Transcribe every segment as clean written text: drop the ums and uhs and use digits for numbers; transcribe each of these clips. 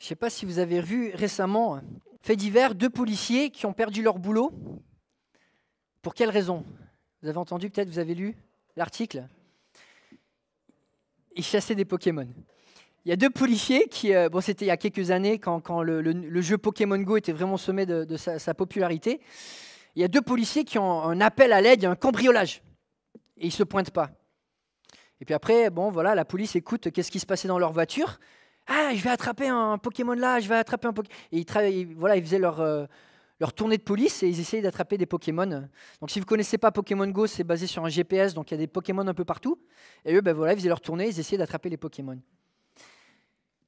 Je ne sais pas si vous avez vu récemment, fait divers, 2 policiers qui ont perdu leur boulot. Pour quelle raison? Vous avez entendu, peut-être, vous avez lu l'article? Ils chassaient des Pokémon. Il y a 2 policiers qui, c'était il y a quelques années, quand le jeu Pokémon Go était vraiment au sommet de sa popularité. Il y a 2 policiers qui ont un appel à l'aide, il y a un cambriolage. Et ils ne se pointent pas. Et puis après, la police écoute qu'est-ce qui se passait dans leur voiture. Ah, je vais attraper un Pokémon là, je vais attraper un Pokémon. Et ils faisaient leur tournée de police et ils essayaient d'attraper des Pokémon. Donc si vous ne connaissez pas Pokémon Go, c'est basé sur un GPS, donc il y a des Pokémon un peu partout. Et eux, ils faisaient leur tournée, ils essayaient d'attraper les Pokémon.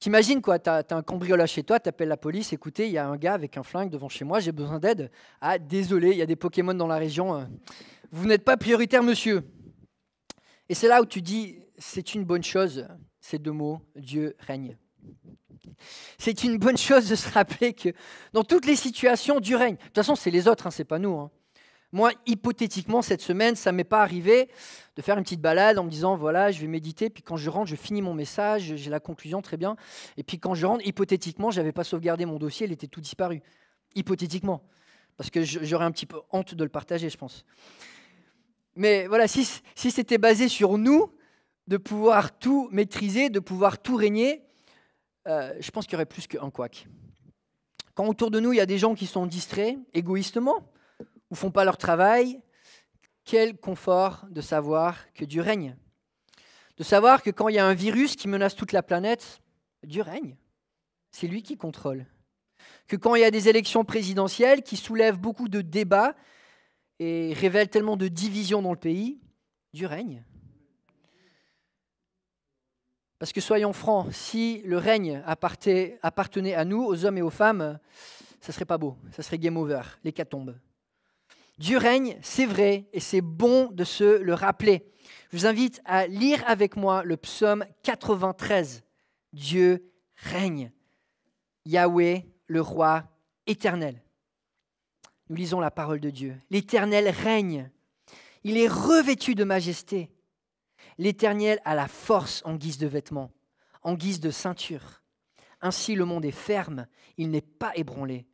T'imagines quoi, t'as un cambriolage chez toi, t'appelles la police, écoutez, il y a un gars avec un flingue devant chez moi, j'ai besoin d'aide. Ah, désolé, il y a des Pokémon dans la région. Vous n'êtes pas prioritaire, monsieur. Et c'est là où tu dis, c'est une bonne chose, ces 2 mots, Dieu règne. C'est une bonne chose de se rappeler que dans toutes les situations, Dieu règne. De toute façon, c'est les autres, c'est pas nous. Moi, hypothétiquement, cette semaine, ça ne m'est pas arrivé de faire une petite balade en me disant, voilà, je vais méditer, puis quand je rentre, je finis mon message, j'ai la conclusion, très bien. Et puis quand je rentre, hypothétiquement, je n'avais pas sauvegardé mon dossier, il était tout disparu. Hypothétiquement. Parce que j'aurais un petit peu honte de le partager, je pense. Mais voilà, si c'était basé sur nous, de pouvoir tout maîtriser, de pouvoir tout régner, je pense qu'il y aurait plus qu'un couac. Quand autour de nous, il y a des gens qui sont distraits, égoïstement, ou font pas leur travail, quel confort de savoir que Dieu règne. De savoir que quand il y a un virus qui menace toute la planète, Dieu règne. C'est lui qui contrôle. Que quand il y a des élections présidentielles qui soulèvent beaucoup de débats et révèlent tellement de divisions dans le pays, Dieu règne. Parce que soyons francs, si le règne appartenait à nous, aux hommes et aux femmes, ça serait pas beau, ça serait game over, l'hécatombe. Dieu règne, c'est vrai, et c'est bon de se le rappeler. Je vous invite à lire avec moi le psaume 93. Dieu règne. Yahweh, le roi éternel. Nous lisons la parole de Dieu. L'Éternel règne. Il est revêtu de majesté. L'Éternel a la force en guise de vêtements, en guise de ceinture. Ainsi le monde est ferme, il n'est pas ébranlé.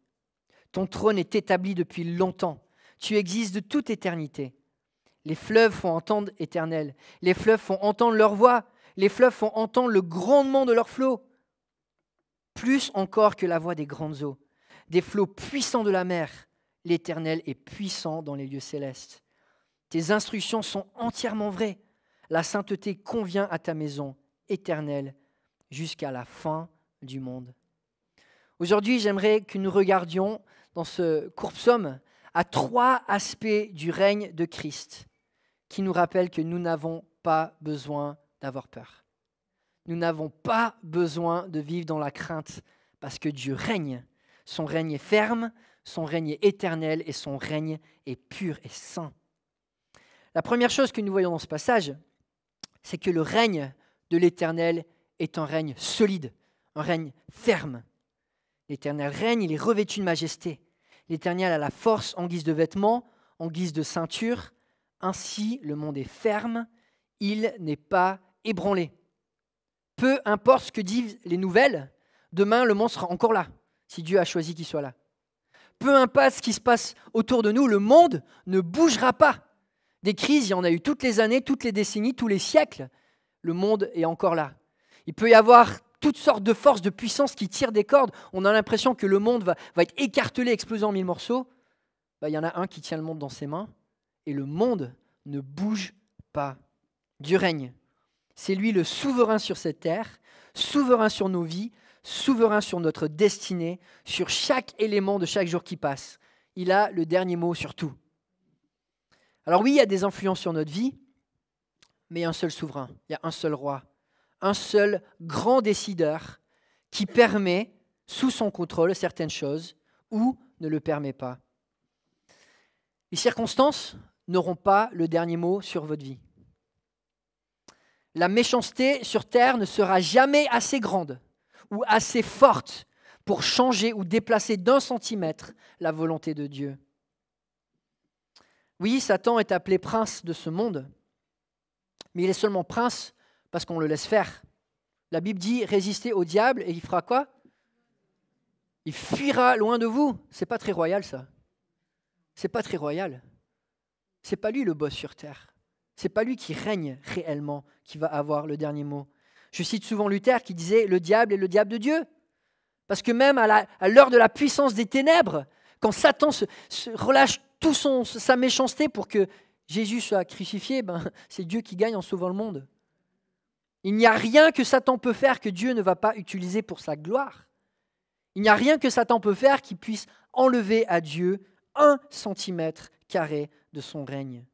Ton trône est établi depuis longtemps. Tu existes de toute éternité. Les fleuves font entendre Éternel. Les fleuves font entendre leur voix. Les fleuves font entendre le grondement de leurs flots. Plus encore que la voix des grandes eaux. Des flots puissants de la mer. L'Éternel est puissant dans les lieux célestes. Tes instructions sont entièrement vraies. La sainteté convient à ta maison, Éternelle, jusqu'à la fin du monde. Aujourd'hui, j'aimerais que nous regardions dans ce court psaume à 3 aspects du règne de Christ qui nous rappellent que nous n'avons pas besoin d'avoir peur. Nous n'avons pas besoin de vivre dans la crainte parce que Dieu règne. Son règne est ferme, son règne est éternel et son règne est pur et saint. La première chose que nous voyons dans ce passage, c'est que le règne de l'Éternel est un règne solide, un règne ferme. L'Éternel règne, il est revêtu de majesté. L'Éternel a la force en guise de vêtements, en guise de ceinture. Ainsi, le monde est ferme, il n'est pas ébranlé. Peu importe ce que disent les nouvelles, demain, le monde sera encore là, si Dieu a choisi qu'il soit là. Peu importe ce qui se passe autour de nous, le monde ne bougera pas. Des crises, il y en a eu toutes les années, toutes les décennies, tous les siècles. Le monde est encore là. Il peut y avoir toutes sortes de forces, de puissances qui tirent des cordes. On a l'impression que le monde va être écartelé, explosé en 1000 morceaux. Il y en a un qui tient le monde dans ses mains et le monde ne bouge pas. Dieu règne. C'est lui le souverain sur cette terre, souverain sur nos vies, souverain sur notre destinée, sur chaque élément de chaque jour qui passe. Il a le dernier mot sur tout. Alors oui, il y a des influences sur notre vie, mais il y a un seul souverain, il y a un seul roi, un seul grand décideur qui permet, sous son contrôle, certaines choses ou ne le permet pas. Les circonstances n'auront pas le dernier mot sur votre vie. La méchanceté sur terre ne sera jamais assez grande ou assez forte pour changer ou déplacer d'1 centimètre la volonté de Dieu. Oui, Satan est appelé prince de ce monde, mais il est seulement prince parce qu'on le laisse faire. La Bible dit « résister au diable » et il fera quoi? Il fuira loin de vous. C'est pas très royal, ça. C'est pas très royal. C'est pas lui le boss sur terre. C'est pas lui qui règne réellement qui va avoir le dernier mot. Je cite souvent Luther qui disait « Le diable est le diable de Dieu ». Parce que même à l'heure de la puissance des ténèbres, quand Satan se relâche toute sa méchanceté pour que Jésus soit crucifié, c'est Dieu qui gagne en sauvant le monde. Il n'y a rien que Satan peut faire que Dieu ne va pas utiliser pour sa gloire. Il n'y a rien que Satan peut faire qui puisse enlever à Dieu 1 centimètre carré de son règne.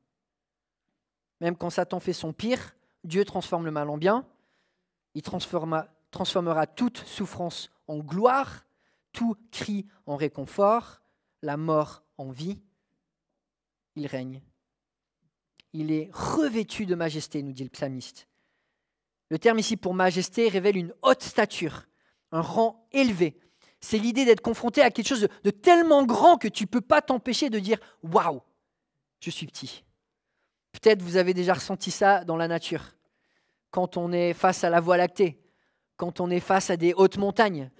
Même quand Satan fait son pire, Dieu transforme le mal en bien. Il transformera toute souffrance en gloire, tout cri en réconfort, la mort en vie. Il règne. Il est revêtu de majesté, nous dit le psalmiste. Le terme ici pour majesté révèle une haute stature, un rang élevé. C'est l'idée d'être confronté à quelque chose de tellement grand que tu ne peux pas t'empêcher de dire « Waouh, je suis petit ». Peut-être vous avez déjà ressenti ça dans la nature, quand on est face à la Voie lactée, quand on est face à des hautes montagnes.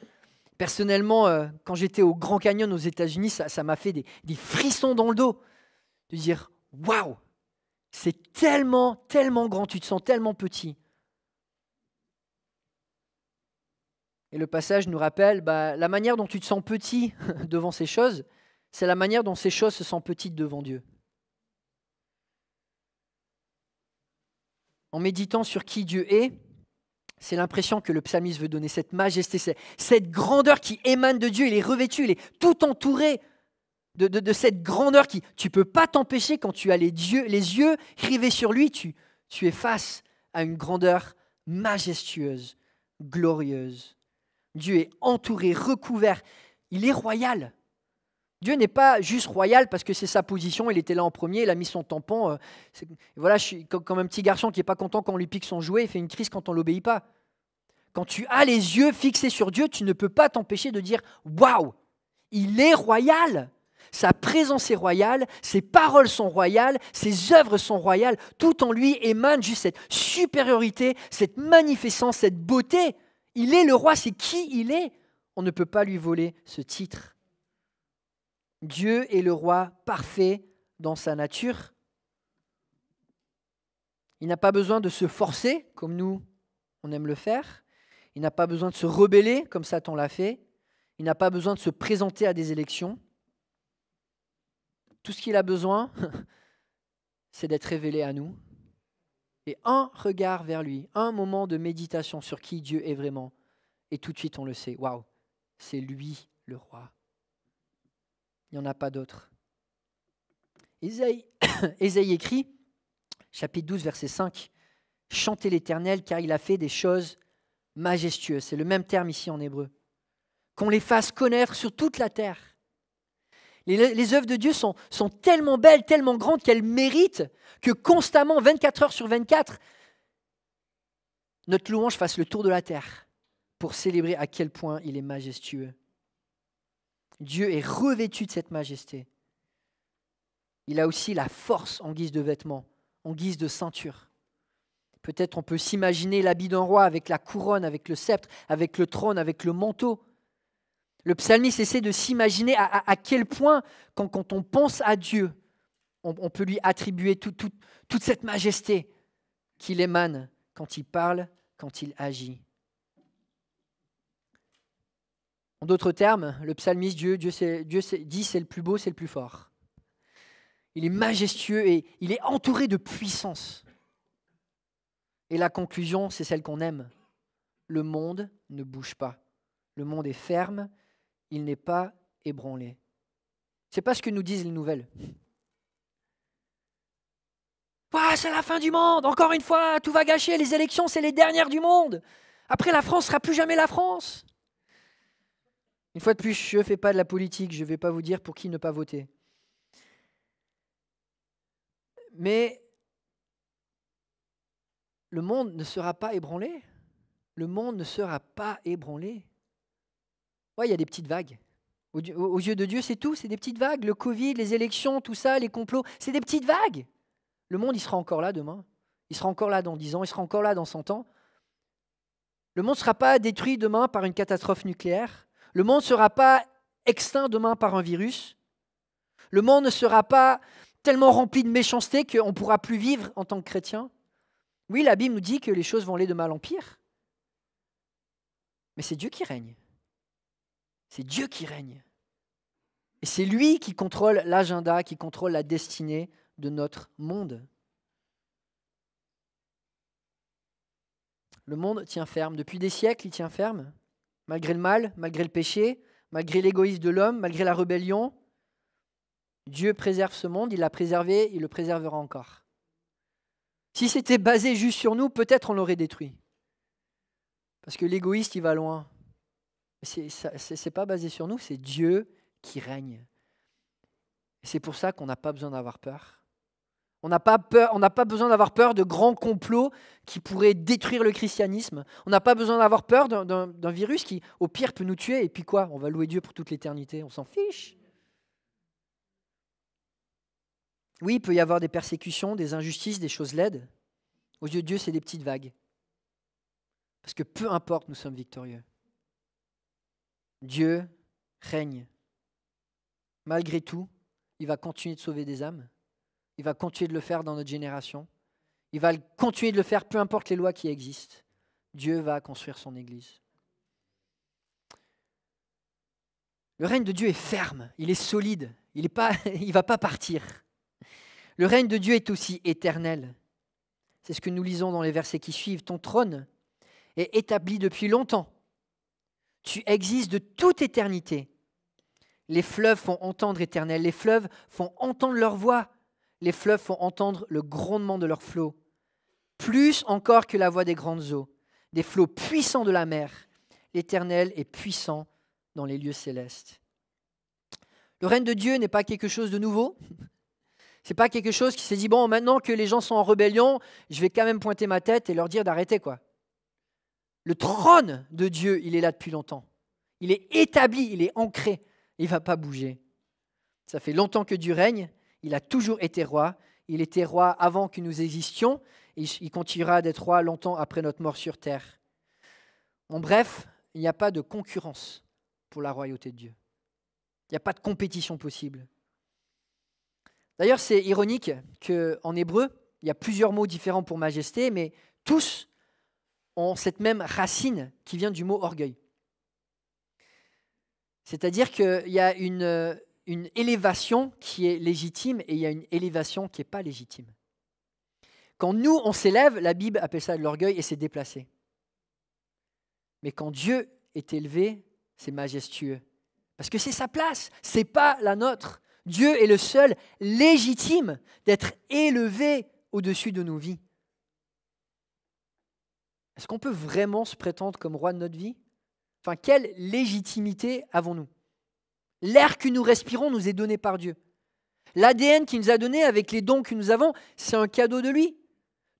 Personnellement, quand j'étais au Grand Canyon aux États-Unis, ça m'a fait des frissons dans le dos, de dire « Waouh, c'est tellement, tellement grand, tu te sens tellement petit ». Et le passage nous rappelle, la manière dont tu te sens petit devant ces choses, c'est la manière dont ces choses se sentent petites devant Dieu. En méditant sur qui Dieu est, c'est l'impression que le psalmiste veut donner, cette majesté, cette grandeur qui émane de Dieu. Il est revêtu, il est tout entouré de cette grandeur qui, tu ne peux pas t'empêcher quand tu as les yeux rivés sur lui, tu es face à une grandeur majestueuse, glorieuse. Dieu est entouré, recouvert, il est royal. Dieu n'est pas juste royal parce que c'est sa position, il était là en premier, il a mis son tampon. Voilà, je suis comme un petit garçon qui n'est pas content quand on lui pique son jouet, il fait une crise quand on ne l'obéit pas. Quand tu as les yeux fixés sur Dieu, tu ne peux pas t'empêcher de dire « Waouh, il est royal !» Sa présence est royale, ses paroles sont royales, ses œuvres sont royales. Tout en lui émane juste cette supériorité, cette magnificence, cette beauté. Il est le roi, c'est qui il est. On ne peut pas lui voler ce titre. Dieu est le roi parfait dans sa nature. Il n'a pas besoin de se forcer, comme nous, on aime le faire. Il n'a pas besoin de se rebeller, comme Satan l'a fait. Il n'a pas besoin de se présenter à des élections. Tout ce qu'il a besoin, c'est d'être révélé à nous. Et un regard vers lui, un moment de méditation sur qui Dieu est vraiment. Et tout de suite, on le sait. Waouh, c'est lui le roi. Il n'y en a pas d'autre. Ésaïe écrit, chapitre 12, verset 5, « Chantez l'Éternel, car il a fait des choses majestueuses. » C'est le même terme ici en hébreu. « Qu'on les fasse connaître sur toute la terre. » Les œuvres de Dieu sont tellement belles, tellement grandes qu'elles méritent que constamment, 24 heures sur 24, notre louange fasse le tour de la terre pour célébrer à quel point il est majestueux. Dieu est revêtu de cette majesté. Il a aussi la force en guise de vêtements, en guise de ceinture. Peut-être on peut s'imaginer l'habit d'un roi avec la couronne, avec le sceptre, avec le trône, avec le manteau. Le psalmiste essaie de s'imaginer à quel point, quand on pense à Dieu, on peut lui attribuer toute cette majesté qu'il émane quand il parle, quand il agit. En d'autres termes, le psalmiste, Dieu dit c'est le plus beau, c'est le plus fort. Il est majestueux et il est entouré de puissance. Et la conclusion, c'est celle qu'on aime. Le monde ne bouge pas. Le monde est ferme, il n'est pas ébranlé. Ce n'est pas ce que nous disent les nouvelles. Ah, c'est la fin du monde, encore une fois, tout va gâcher, les élections, c'est les dernières du monde. Après, la France ne sera plus jamais la France. Une fois de plus, je ne fais pas de la politique, je ne vais pas vous dire pour qui ne pas voter. Mais le monde ne sera pas ébranlé. Le monde ne sera pas ébranlé. Ouais, il y a des petites vagues. Aux yeux de Dieu, c'est tout, c'est des petites vagues. Le Covid, les élections, tout ça, les complots, c'est des petites vagues. Le monde, il sera encore là demain. Il sera encore là dans 10 ans, il sera encore là dans 100 ans. Le monde ne sera pas détruit demain par une catastrophe nucléaire. Le monde ne sera pas extinct demain par un virus. Le monde ne sera pas tellement rempli de méchanceté qu'on ne pourra plus vivre en tant que chrétien. Oui, la Bible nous dit que les choses vont aller de mal en pire. Mais c'est Dieu qui règne. C'est Dieu qui règne. Et c'est lui qui contrôle l'agenda, qui contrôle la destinée de notre monde. Le monde tient ferme. Depuis des siècles, il tient ferme. Malgré le mal, malgré le péché, malgré l'égoïsme de l'homme, malgré la rébellion, Dieu préserve ce monde, il l'a préservé, il le préservera encore. Si c'était basé juste sur nous, peut-être on l'aurait détruit. Parce que l'égoïste, il va loin. C'est pas basé sur nous, c'est Dieu qui règne. Et c'est pour ça qu'on n'a pas besoin d'avoir peur. On n'a pas besoin d'avoir peur de grands complots qui pourraient détruire le christianisme. On n'a pas besoin d'avoir peur d'un virus qui, au pire, peut nous tuer. Et puis quoi? On va louer Dieu pour toute l'éternité. On s'en fiche. Oui, il peut y avoir des persécutions, des injustices, des choses laides. Aux yeux de Dieu, c'est des petites vagues. Parce que peu importe, nous sommes victorieux. Dieu règne. Malgré tout, il va continuer de sauver des âmes. Il va continuer de le faire dans notre génération. Il va continuer de le faire peu importe les lois qui existent. Dieu va construire son Église. Le règne de Dieu est ferme, il est solide, il ne va pas partir. Le règne de Dieu est aussi éternel. C'est ce que nous lisons dans les versets qui suivent. Ton trône est établi depuis longtemps. Tu existes de toute éternité. Les fleuves font entendre éternel. Les fleuves font entendre leur voix. Les fleuves font entendre le grondement de leurs flots. Plus encore que la voix des grandes eaux. Des flots puissants de la mer. L'Éternel est puissant dans les lieux célestes. Le règne de Dieu n'est pas quelque chose de nouveau. C'est pas quelque chose qui s'est dit, bon, maintenant que les gens sont en rébellion, je vais quand même pointer ma tête et leur dire d'arrêter, quoi. Le trône de Dieu, il est là depuis longtemps. Il est établi, il est ancré. Il ne va pas bouger. Ça fait longtemps que Dieu règne. Il a toujours été roi. Il était roi avant que nous existions. Et il continuera d'être roi longtemps après notre mort sur terre. En bref, il n'y a pas de concurrence pour la royauté de Dieu. Il n'y a pas de compétition possible. D'ailleurs, c'est ironique qu'en hébreu, il y a plusieurs mots différents pour majesté, mais tous ont cette même racine qui vient du mot orgueil. C'est-à-dire qu'il y a une élévation qui est légitime et il y a une élévation qui n'est pas légitime. Quand nous, on s'élève, la Bible appelle ça de l'orgueil et c'est déplacé. Mais quand Dieu est élevé, c'est majestueux. Parce que c'est sa place, ce n'est pas la nôtre. Dieu est le seul légitime d'être élevé au-dessus de nos vies. Est-ce qu'on peut vraiment se prétendre comme roi de notre vie? Enfin, quelle légitimité avons-nous? L'air que nous respirons nous est donné par Dieu. L'ADN qu'il nous a donné avec les dons que nous avons, c'est un cadeau de lui.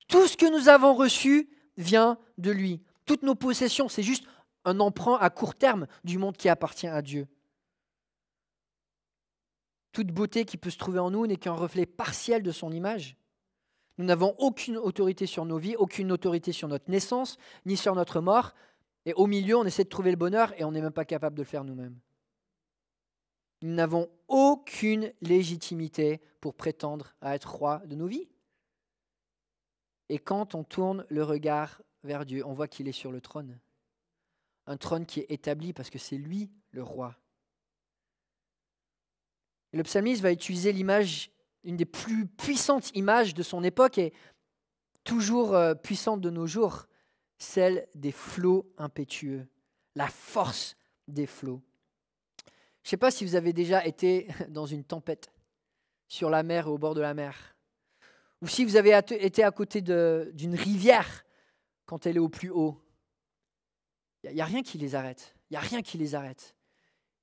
Tout ce que nous avons reçu vient de lui. Toutes nos possessions, c'est juste un emprunt à court terme du monde qui appartient à Dieu. Toute beauté qui peut se trouver en nous n'est qu'un reflet partiel de son image. Nous n'avons aucune autorité sur nos vies, aucune autorité sur notre naissance, ni sur notre mort. Et au milieu, on essaie de trouver le bonheur et on n'est même pas capable de le faire nous-mêmes. Nous n'avons aucune légitimité pour prétendre à être roi de nos vies. Et quand on tourne le regard vers Dieu, on voit qu'il est sur le trône. Un trône qui est établi parce que c'est lui le roi. Et le psalmiste va utiliser l'image, une des plus puissantes images de son époque et toujours puissante de nos jours, celle des flots impétueux, la force des flots. Je ne sais pas si vous avez déjà été dans une tempête sur la mer et au bord de la mer, ou si vous avez été à côté d'une rivière quand elle est au plus haut. Il n'y a rien qui les arrête. Il n'y a rien qui les arrête.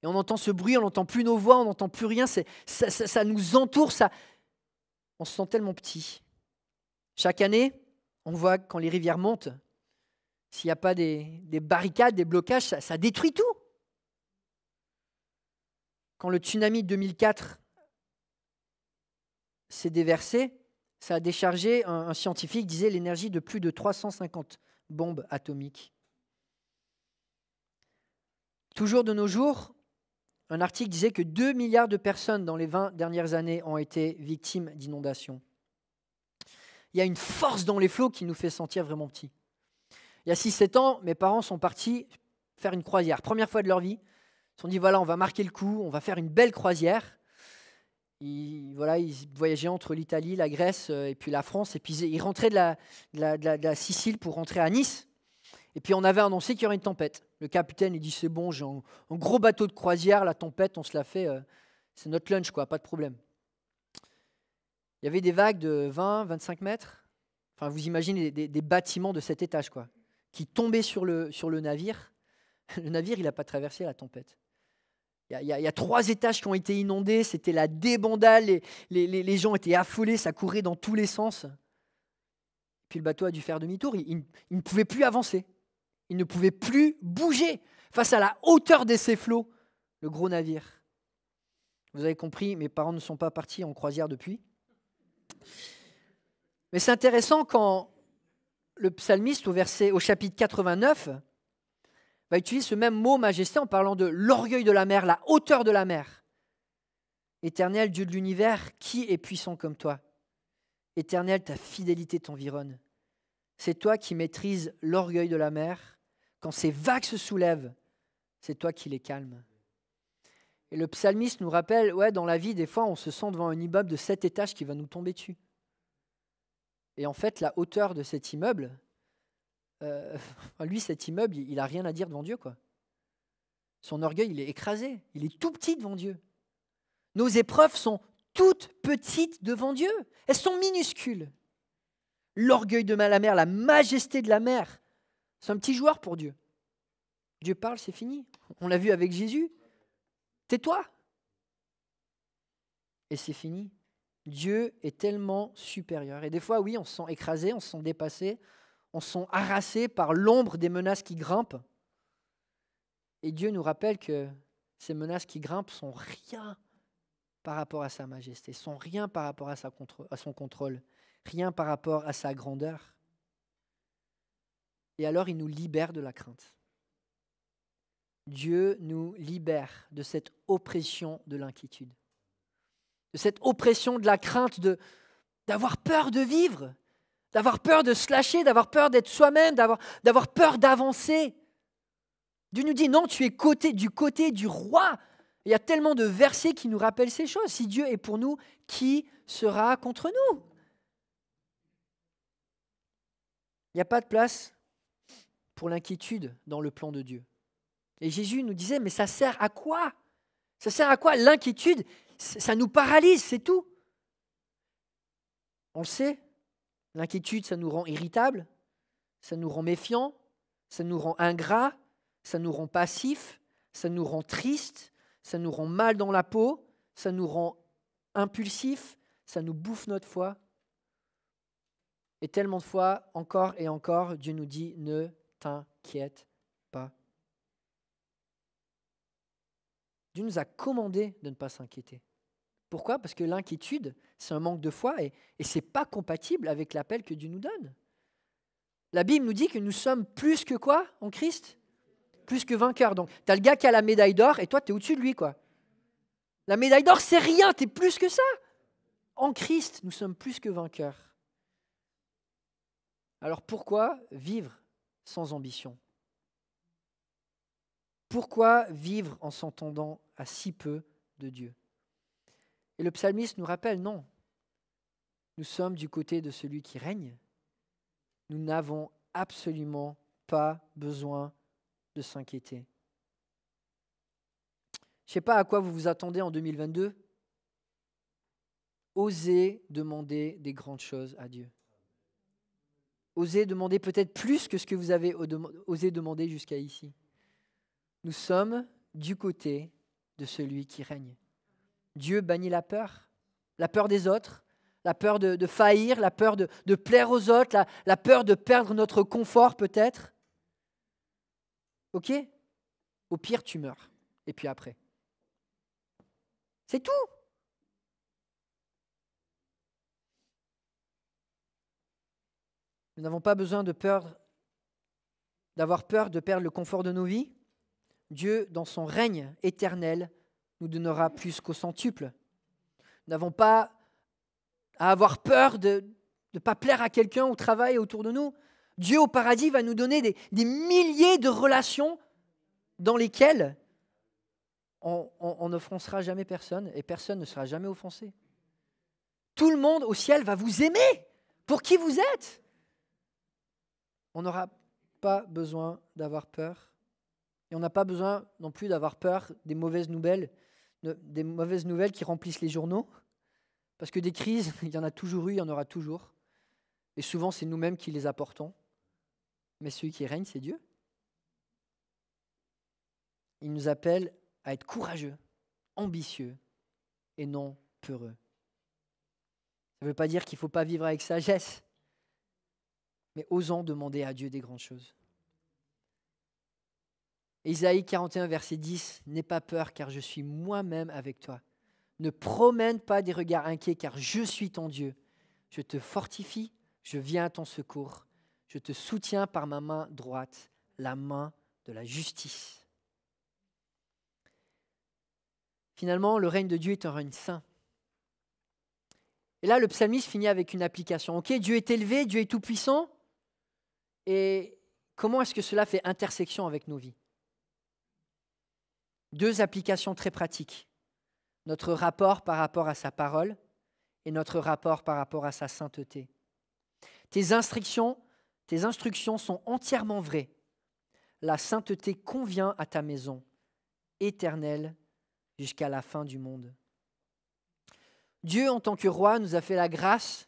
Et on entend ce bruit, on n'entend plus nos voix, on n'entend plus rien. Ça nous entoure, on se sent tellement petit. Chaque année, on voit quand les rivières montent, s'il n'y a pas des barricades, des blocages, ça détruit tout. Quand le tsunami de 2004 s'est déversé, ça a déchargé, un scientifique disait, l'énergie de plus de 350 bombes atomiques. Toujours de nos jours, un article disait que 2 milliards de personnes dans les 20 dernières années ont été victimes d'inondations. Il y a une force dans les flots qui nous fait sentir vraiment petits. Il y a 6-7 ans, mes parents sont partis faire une croisière. Première fois de leur vie. Ils se sont dit, voilà, on va marquer le coup, on va faire une belle croisière. Ils voyageaient entre l'Italie, la Grèce et puis la France. Et puis ils rentraient de la Sicile pour rentrer à Nice. Et puis on avait annoncé qu'il y aurait une tempête. Le capitaine, il dit, c'est bon, j'ai un gros bateau de croisière, la tempête, on se la fait, c'est notre lunch, quoi, pas de problème. Il y avait des vagues de 20, 25 mètres. Enfin, vous imaginez des bâtiments de 7 étages, quoi, qui tombaient sur le navire. Le navire, il n'a pas traversé la tempête. Il y a 3 étages qui ont été inondés, c'était la débandade, les gens étaient affolés, ça courait dans tous les sens. Puis le bateau a dû faire demi-tour, il ne pouvait plus avancer, il ne pouvait plus bouger face à la hauteur de ces flots, le gros navire. Vous avez compris, mes parents ne sont pas partis en croisière depuis. Mais c'est intéressant quand le psalmiste au chapitre 89 va utiliser ce même mot majesté en parlant de l'orgueil de la mer, la hauteur de la mer. Éternel, Dieu de l'univers, qui est puissant comme toi? Éternel, ta fidélité t'environne. C'est toi qui maîtrises l'orgueil de la mer. Quand ces vagues se soulèvent, c'est toi qui les calmes. Et le psalmiste nous rappelle, dans la vie, des fois, on se sent devant un immeuble de 7 étages qui va nous tomber dessus. Et en fait, la hauteur de cet immeuble, lui, cet immeuble, il n'a rien à dire devant Dieu, quoi. Son orgueil, il est écrasé. Il est tout petit devant Dieu. Nos épreuves sont toutes petites devant Dieu. Elles sont minuscules. L'orgueil de la mer, la majesté de la mer, c'est un petit joueur pour Dieu. Dieu parle, c'est fini. On l'a vu avec Jésus. Tais-toi. Et c'est fini. Dieu est tellement supérieur. Et des fois, oui, on se sent écrasé, on se sent dépassé, on se sent harassé par l'ombre des menaces qui grimpent. Et Dieu nous rappelle que ces menaces qui grimpent sont rien par rapport à sa majesté, sont rien par rapport à son contrôle, rien par rapport à sa grandeur. Et alors, il nous libère de la crainte. Dieu nous libère de cette oppression de l'inquiétude, de cette oppression de la crainte, d'avoir peur de vivre, d'avoir peur de se lâcher, d'avoir peur d'être soi-même, d'avoir peur d'avancer. Dieu nous dit, non, tu es du côté du roi. Il y a tellement de versets qui nous rappellent ces choses. Si Dieu est pour nous, qui sera contre nous? Il n'y a pas de place pour l'inquiétude dans le plan de Dieu. Et Jésus nous disait, mais ça sert à quoi? Ça sert à quoi? L'inquiétude, ça nous paralyse, c'est tout. On le sait, l'inquiétude, ça nous rend irritables, ça nous rend méfiants, ça nous rend ingrats, ça nous rend passifs, ça nous rend tristes, ça nous rend mal dans la peau, ça nous rend impulsifs, ça nous bouffe notre foi. Et tellement de fois, encore et encore, Dieu nous dit, ne t'inquiète pas. Dieu nous a commandé de ne pas s'inquiéter. Pourquoi? Parce que l'inquiétude, c'est un manque de foi et ce n'est pas compatible avec l'appel que Dieu nous donne. La Bible nous dit que nous sommes plus que quoi en Christ? Plus que vainqueurs. Donc, tu as le gars qui a la médaille d'or et toi, tu es au-dessus de lui, quoi. La médaille d'or, c'est rien, tu es plus que ça. En Christ, nous sommes plus que vainqueurs. Alors pourquoi vivre sans ambition? Pourquoi vivre en s'entendant à si peu de Dieu? Et le psalmiste nous rappelle, non, nous sommes du côté de celui qui règne. Nous n'avons absolument pas besoin de s'inquiéter. Je ne sais pas à quoi vous vous attendez en 2022. Osez demander des grandes choses à Dieu. Osez demander peut-être plus que ce que vous avez osé demander jusqu'à ici. Nous sommes du côté de celui qui règne. Dieu bannit la peur des autres, la peur de faillir, la peur de plaire aux autres, la peur de perdre notre confort peut-être. Ok? Au pire, tu meurs. Et puis après. C'est tout. Nous n'avons pas besoin d'avoir peur de perdre le confort de nos vies. Dieu, dans son règne éternel, nous donnera plus qu'au centuple. Nous n'avons pas à avoir peur de ne pas plaire à quelqu'un au travail autour de nous. Dieu au paradis va nous donner des milliers de relations dans lesquelles on n'offensera jamais personne et personne ne sera jamais offensé. Tout le monde au ciel va vous aimer pour qui vous êtes. On n'aura pas besoin d'avoir peur. Et on n'a pas besoin non plus d'avoir peur des mauvaises nouvelles qui remplissent les journaux. Parce que des crises, il y en a toujours eu, il y en aura toujours. Et souvent, c'est nous-mêmes qui les apportons. Mais celui qui règne, c'est Dieu. Il nous appelle à être courageux, ambitieux et non peureux. Ça ne veut pas dire qu'il ne faut pas vivre avec sagesse, mais osons demander à Dieu des grandes choses. Ésaïe 41, verset 10, « N'aie pas peur, car je suis moi-même avec toi. Ne promène pas des regards inquiets, car je suis ton Dieu. Je te fortifie, je viens à ton secours. Je te soutiens par ma main droite, la main de la justice. » Finalement, le règne de Dieu est un règne saint. Et là, le psalmiste finit avec une application. Ok, Dieu est élevé, Dieu est tout-puissant. Et comment est-ce que cela fait intersection avec nos vies? Deux applications très pratiques. Notre rapport par rapport à sa parole et notre rapport par rapport à sa sainteté. Tes instructions sont entièrement vraies. La sainteté convient à ta maison, éternelle jusqu'à la fin du monde. Dieu, en tant que roi, nous a fait la grâce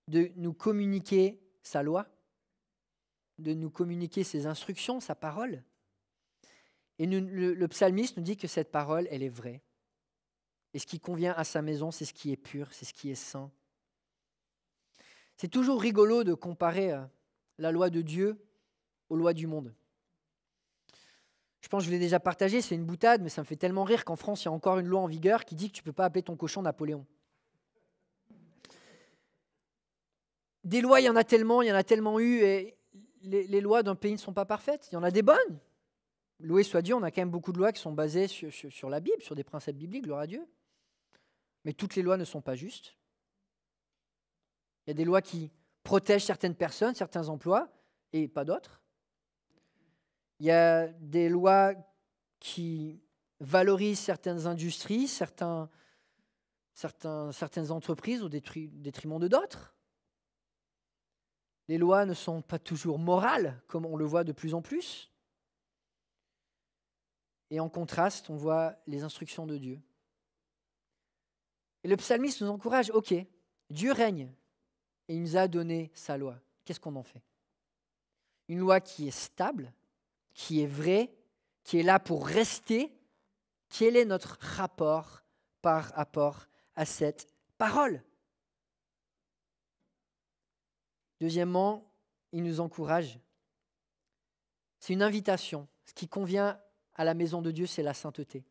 de nous communiquer sa loi, de nous communiquer ses instructions, sa parole. Et le psalmiste nous dit que cette parole, elle est vraie. Et ce qui convient à sa maison, c'est ce qui est pur, c'est ce qui est saint. C'est toujours rigolo de comparer la loi de Dieu aux lois du monde. Je pense que je l'ai déjà partagé, c'est une boutade, mais ça me fait tellement rire qu'en France, il y a encore une loi en vigueur qui dit que tu ne peux pas appeler ton cochon Napoléon. Des lois, il y en a tellement eu, et les lois d'un pays ne sont pas parfaites. Il y en a des bonnes. Loué soit Dieu, on a quand même beaucoup de lois qui sont basées sur la Bible, sur des préceptes bibliques, gloire à Dieu. Mais toutes les lois ne sont pas justes. Il y a des lois qui protègent certaines personnes, certains emplois, et pas d'autres. Il y a des lois qui valorisent certaines industries, certaines entreprises au détriment de d'autres. Les lois ne sont pas toujours morales, comme on le voit de plus en plus. Et en contraste, on voit les instructions de Dieu. Et le psalmiste nous encourage, ok, Dieu règne et il nous a donné sa loi. Qu'est-ce qu'on en fait? Une loi qui est stable, qui est vraie, qui est là pour rester. Quel est notre rapport par rapport à cette parole? Deuxièmement, il nous encourage. C'est une invitation. Ce qui convient à la maison de Dieu, c'est la sainteté.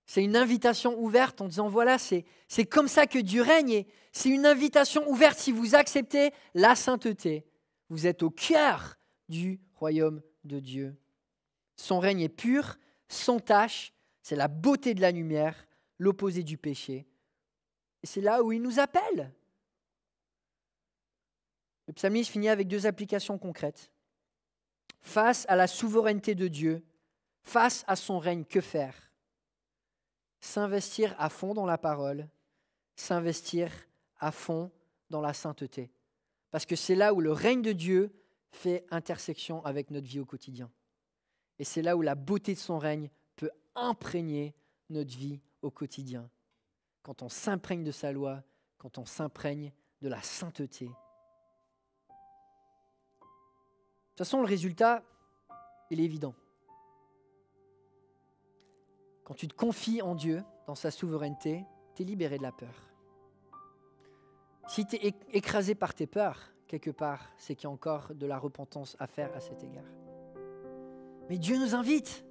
C'est une invitation ouverte en disant, voilà, c'est comme ça que Dieu règne. Et c'est une invitation ouverte si vous acceptez la sainteté. Vous êtes au cœur du royaume de Dieu. Son règne est pur, sans tache. C'est la beauté de la lumière, l'opposé du péché. Et c'est là où il nous appelle. Le psalmiste finit avec deux applications concrètes. Face à la souveraineté de Dieu, face à son règne, que faire? S'investir à fond dans la parole, s'investir à fond dans la sainteté. Parce que c'est là où le règne de Dieu fait intersection avec notre vie au quotidien. Et c'est là où la beauté de son règne peut imprégner notre vie au quotidien. Quand on s'imprègne de sa loi, quand on s'imprègne de la sainteté. De toute façon, le résultat, il est évident. Quand tu te confies en Dieu, dans sa souveraineté, tu es libéré de la peur. Si tu es écrasé par tes peurs, quelque part, c'est qu'il y a encore de la repentance à faire à cet égard. Mais Dieu nous invite.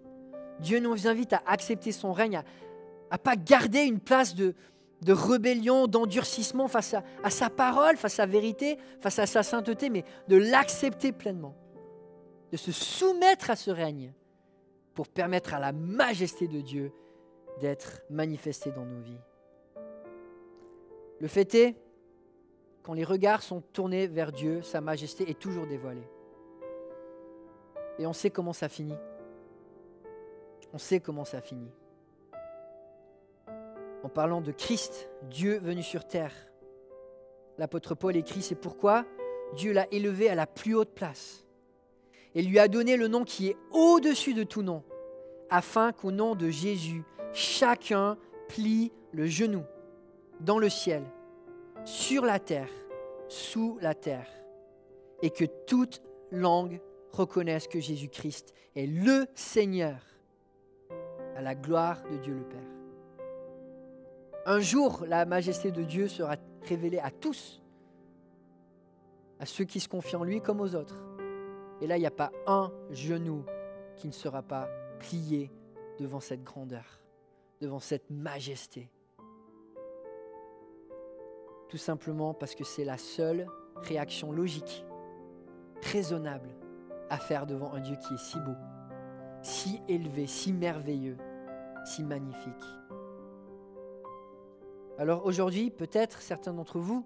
Dieu nous invite à accepter son règne, à ne pas garder une place de rébellion, d'endurcissement face à sa parole, face à sa vérité, face à sa sainteté, mais de l'accepter pleinement, de se soumettre à ce règne pour permettre à la majesté de Dieu d'être manifestée dans nos vies. Le fait est, quand les regards sont tournés vers Dieu, sa majesté est toujours dévoilée. Et on sait comment ça finit. On sait comment ça finit. En parlant de Christ, Dieu venu sur terre, l'apôtre Paul écrit, c'est pourquoi Dieu l'a élevé à la plus haute place et lui a donné le nom qui est au-dessus de tout nom, afin qu'au nom de Jésus, chacun plie le genou dans le ciel, sur la terre, sous la terre, et que toute langue reconnaisse que Jésus-Christ est le Seigneur, à la gloire de Dieu le Père. Un jour, la majesté de Dieu sera révélée à tous, à ceux qui se confient en lui comme aux autres. Et là, il n'y a pas un genou qui ne sera pas plié devant cette grandeur, devant cette majesté. Tout simplement parce que c'est la seule réaction logique, raisonnable, à faire devant un Dieu qui est si beau, si élevé, si merveilleux, si magnifique. Alors aujourd'hui, peut-être certains d'entre vous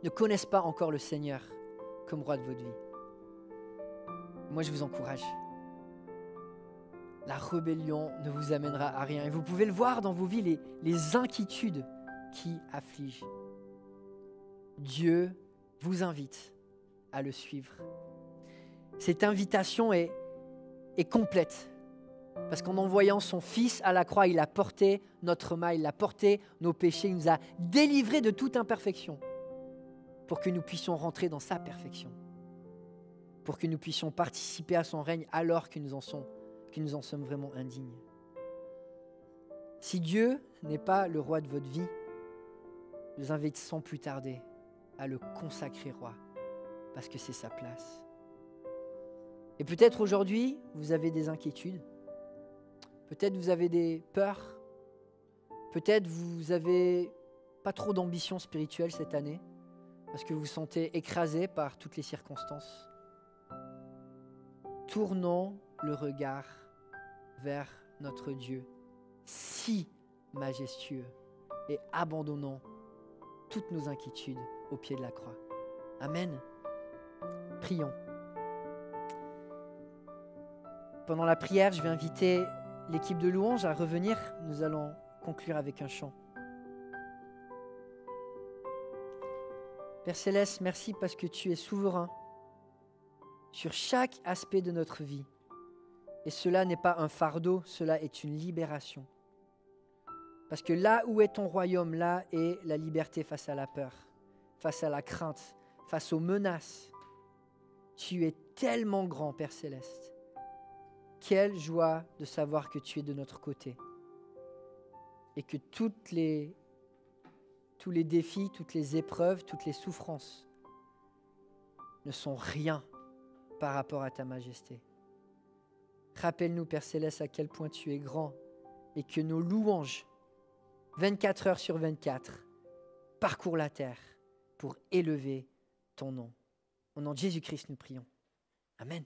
ne connaissent pas encore le Seigneur comme roi de votre vie. Moi, je vous encourage. La rébellion ne vous amènera à rien. Et vous pouvez le voir dans vos vies, les inquiétudes qui affligent. Dieu vous invite à le suivre. Cette invitation est complète. Parce qu'en envoyant son Fils à la croix, il a porté notre mal, il a porté nos péchés, il nous a délivrés de toute imperfection pour que nous puissions rentrer dans sa perfection, pour que nous puissions participer à son règne alors que nous en sommes vraiment indignes. Si Dieu n'est pas le roi de votre vie, je vous invite sans plus tarder à le consacrer roi, parce que c'est sa place. Et peut-être aujourd'hui, vous avez des inquiétudes, peut-être vous avez des peurs, peut-être vous n'avez pas trop d'ambition spirituelle cette année, parce que vous vous sentez écrasé par toutes les circonstances. Tournons le regard vers notre Dieu, si majestueux, et abandonnons toutes nos inquiétudes au pied de la croix. Amen. Prions. Pendant la prière, je vais inviter l'équipe de louange à revenir. Nous allons conclure avec un chant. Père Céleste, merci parce que tu es souverain sur chaque aspect de notre vie. Et cela n'est pas un fardeau, cela est une libération. Parce que là où est ton royaume, là est la liberté face à la peur, face à la crainte, face aux menaces. Tu es tellement grand, Père Céleste. Quelle joie de savoir que tu es de notre côté. Et que tous les défis, toutes les épreuves, toutes les souffrances ne sont rien par rapport à ta majesté. Rappelle-nous, Père Céleste, à quel point tu es grand et que nos louanges, 24 heures sur 24, parcourent la terre pour élever ton nom. Au nom de Jésus-Christ, nous prions. Amen.